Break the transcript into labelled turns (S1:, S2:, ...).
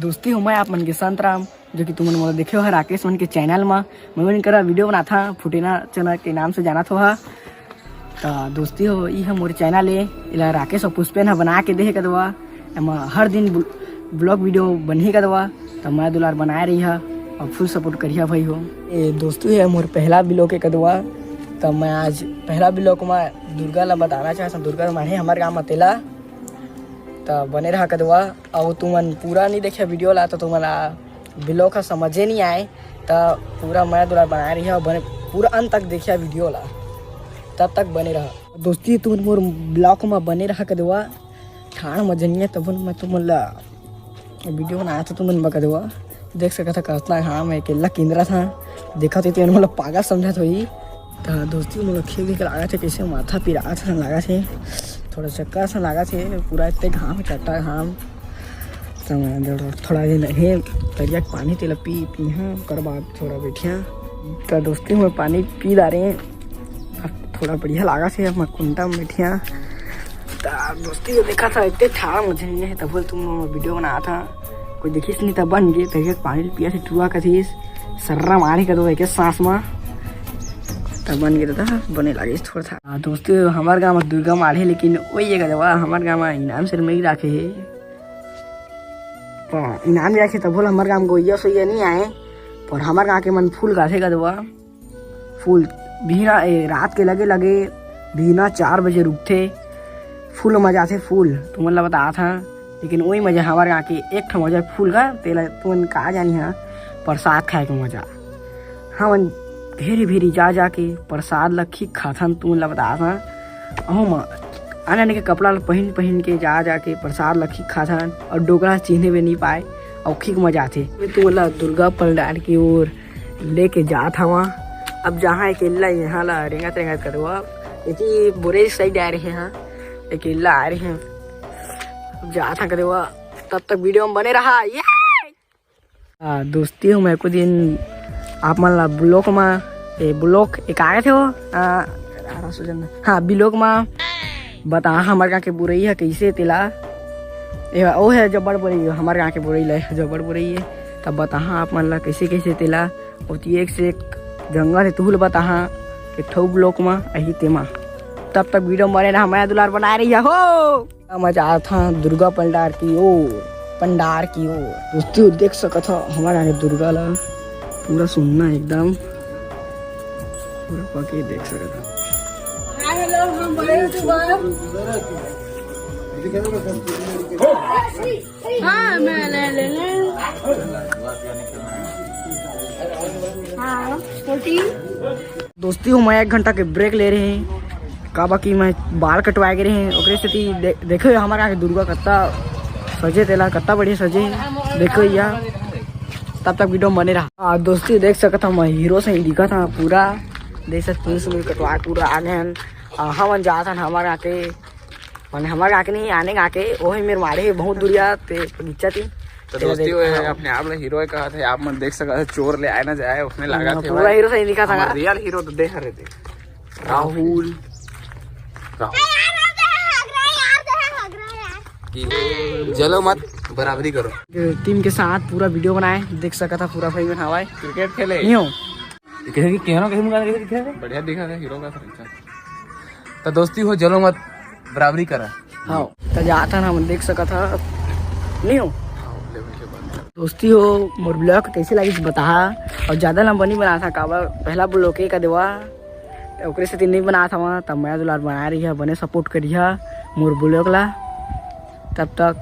S1: दोस्ती हूँ मैं आप मन के संतराम, जो कि तुमने मोला देखे हो राकेश मन के चैनल में मैं मन करा वीडियो बना था फुटेना चैनल के नाम से जाना था। तो दोस्ती हो ये मोर चैनल है इला राकेश और पुष्पेन है बना के देखे कदवा एमा हर दिन ब्लॉग वीडियो बनी कदवा। तो मैं दुलार बनाए रही है और फुल सपोर्ट करिए भाई हो। ये दोस्ती है मोर पहला ब्लॉग के कदवा। तो मैं आज पहला ब्लॉग में दुर्गा ला बताना चाहता हूँ। दुर्गा माने हमारे गाँव में तेला तो बने रहा कदवा। और तुमन पूरा नहीं देखा वीडियो ला तो तुमला ब्लॉग समझे नहीं आए। तो पूरा मैं दुलार बना रही है बने पूरा अंत तक देखिए वीडियो ला, तब तक बने रहा। दोस्ती तुम मोर ब्लॉग में बने रहा कदवा ठाण मजनिया तब मैं तुमला वीडियो बनाया था। तुमन कदवा देख सका था कितना हाँ मैं अकेला केंद्रा था देखा तो मतलब पागल समझा तो ही। तो दोस्ती मतलब खेल देख लगा थे कैसे माथा पिरा था लगा थे थोड़ा चक्कर सा लगा थे पूरा इतने घाम चट्टा घाम। तो थोड़ा दिन रहे तरिया पानी तेला पी हाँ कर बाद थोड़ा बैठिया। तो दोस्ती में पानी पी ला रहे थोड़ा बढ़िया लगा थे मैं कुंडा में बैठिया। तो दोस्ती को देखा था इतने ठाड़ा मुझे नहीं है तब तुम वीडियो बनाया था कोई देखिस नहीं तब बन गए तरिया पानी पिया थे टुआ कथीस सर्रा मारे कर दो एक सांस में तब बन गया था बने लगे थोड़ा था। दोस्तों हमारे गाँव में दुर्गा मारे लेकिन वही जगह दवा हमारे गाँव में इनाम से नहीं रखे है। तो इनाम रखे तब बोल हमारे गाँव को ये सोया नहीं आए पर हमारे गाँव के मन फूल गाथे का दवा फूल भीना रात के लगे लगे भीना 4 बजे रुकते फूल मजा थे फूल तुम मतलब बताया था। लेकिन वही मजा हमारे गाँव के एक मजा फूल का तेला तुम कहा जानी है प्रसाद खाए के मजा। हाँ मन भेरी भेरी जा जाके प्रसाद लखी खाथन तुम ला बता था। अहूँ आने के कपड़ा पहन के जा जाके प्रसाद लखी खाथन और डोगरा चिन्हे भी नहीं पाए और खीक मजा थे। तुम ला दुर्गा पंडाल की ओर लेके जा था वहाँ। अब जहाँ अकेला यहाँ ला रेंगत रेंगत करवा इतनी बुरे साइड आ रहे हैं अकेला आ रहे हैं अब जा था करे तब तक वीडियो में बने रहा। ये दोस्ती हूँ मैं कुछ दिन आप मान ला ब्लॉक में ब्लॉक एक आए थे वो हाँ ब्लॉक में बता हमारे गाँव के बुरई है कैसे तेला वो है जबड़ बुरई हमारे गाँव के बुरई ला जबड़ बुरई है। तब बता आप मान ला कैसे कैसे तेला होती एक से एक जंगल है तुहल बता एक ठो ब्लॉक में यही तेमा। तब तक वीडियो बने रहा मैं दुलार बना रही है हो मजा था दुर्गा पंडार की ओ दोस्ती देख सका था हमारे यहाँ दुर्गा ला पूरा सुनना एकदम पूरा पके देख सका था। हेलो हम बड़े यूट्यूबर हां मैं ले हां 14 दोस्ती हूँ मैं 1 घंटा के ब्रेक ले रहे हैं का बाकी मैं बाल कटवाए गए हैं ओकरे से देखो हमारे यहाँ दुर्गा कत्ता सजे तेला कत्ता बढ़िया सजे देखो या तब तक वीडियो बने रहा। दोस्ती देख सकता मैं हीरो से ही दिखा था पूरा देख सकते पुलिस कटवा पूरा आ गए हम जा था हमारे आके मैंने हमारे आके नहीं आने आके वही मेरे मारे बहुत दूरिया बगीचा थी।
S2: तो दोस्ती अपने आप ने हीरो कहा था आप मन देख सका चोर ले आए ना जाए उसने लगा थे
S1: पूरा हीरो से ही दिखा था
S2: रियल हीरो तो देख रहे थे राहुल चलो मत बराबरी करो
S1: टीम के साथ पूरा वीडियो बनाए देख सका था पूरा भाई में हवाए
S2: क्रिकेट खेले
S1: नहीं हो
S2: बढ़िया दिखा था हीरो का तो दोस्ती हो चलो मत बराबरी करा।
S1: हाँ तो जाता ना हम देख सका था नहीं हो दोस्ती हो मोर ब्लॉग कैसे लगी बता और ज़्यादा लंबा नहीं बना था काबा पहला ब्लॉग का देवा ओकरे से नहीं बना था वहाँ तब मैं दुलार बना रही है बने सपोर्ट करिए मोर ब्लॉग ला। तब तक